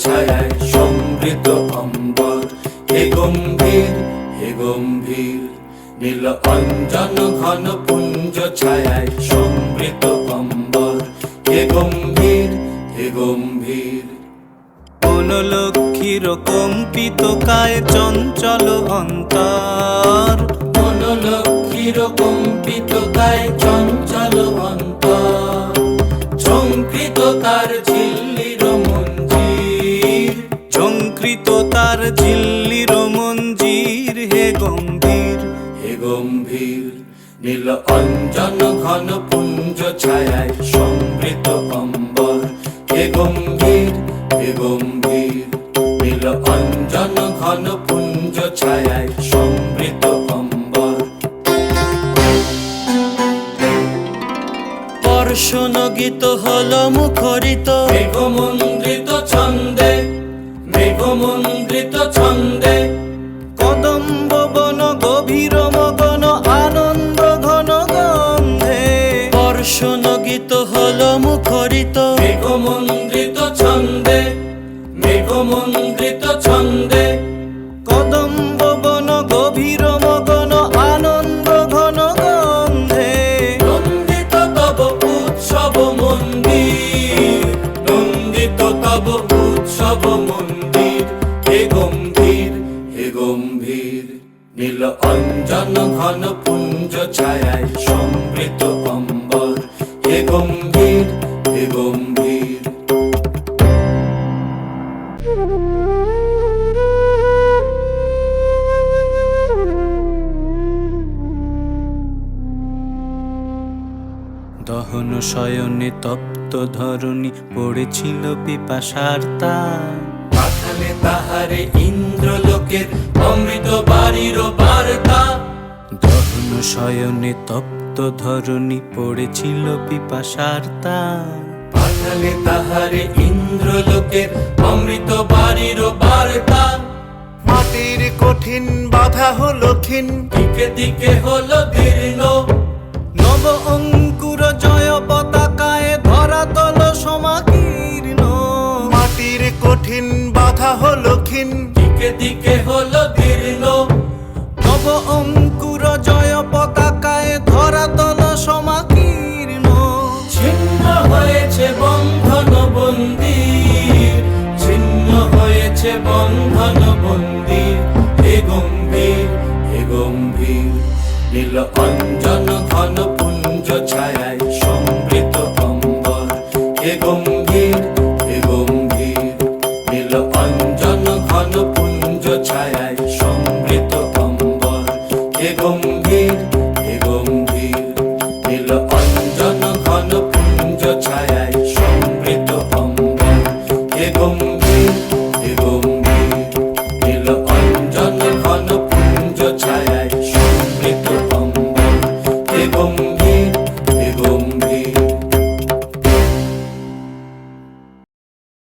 ছায়ায় সমৃদ্ধ অম্বর। হে গম্ভীর, হে গম্ভীর, নীল অঞ্জন ঘন পুঞ্জ ছায়ায় সমৃদ্ধ অম্বর। হে গম্ভীর, হে গম্ভীর। কোন লক্ষ্মীর কম্পিত কায় চঞ্চল অন্তর, কোন লক্ষ্মীর কম্পিত কায় চঞ্চল অন্তর। ঝঙ্কৃত তার ঝিল্লির মঞ্জির, ঝঙ্কৃত তার ঝিল্লির মঞ্জির। হে গম্ভীর, হে গম্ভীর, নীল অঞ্জন ঘন পুঞ্জ ছায়ায় সমৃদ্ধ অম্বর। হে গম্ভীর, হে গম্ভীর, নীল অঞ্জন ঘন পুঞ্জ ছায়ায় সমৃদ্ধ অম্বর। বর্ষণ গীত হল মুখরিত মেঘমন্দ্রিত ছন্দে, মেঘমন্দ্রিত ছন্দে। কদম্ব বন গভীর মগন আনন্দ ঘন গন্ধে। বর্ষণ গীত হল মুখরিত মেঘমন্দ্রিত ছন্দে, মেঘমন্দ্রিত ছন্দে। কদম্ব বন গভীর মগন আনন্দ ঘন গন্ধে। নন্দিত তব উৎসব মন্দির, নন্দিত তব উৎসব মন্দির। হে গম্ভীর, হে গম্ভীর, নীল অঞ্জন ঘন পুঞ্জ ছায়ায় সমৃদ্ধ অম্বর। হে গম্ভীর, হে গম্ভীর। দহন শয়নে তপ্ত ধরণী পড়েছিল পিপাসার তার। পাঠালে তাহারে ইন্দ্রলোকের অমৃত বাড়ির বার্তা। দহন শয়নে তপ্ত ধরণী পড়েছিল পিপাসার তার। পাঠালে তাহারে ইন্দ্রলোকের অমৃত বাড়ির বার্তা। মাটির কঠিন বাধা হলো ক্ষীণ, দিকে দিকে হলো দীর্ণ। নব অঙ্কুর জয় পতাকায় ধরাতল সমাকীর্ণ। মাটির কঠিন বাধা হলো ক্ষীণ, দিকে দিকে হলো দীর্ণ। নব অঙ্কুর জয় পতাকায় ধরাতল সমাকীর্ণ। ছিন্ন হয়েছে বন্ধন বন্দির, ছিন্ন হয়েছে বন্ধন বন্দির। হে গম্ভীর, হে গম্ভীর, নীল অঞ্জন ঘন পুঞ্জ ছায়ায় সমৃদ্ধ অম্বর। হে গম্ভীর, হে গম্ভীর, নীল অঞ্জন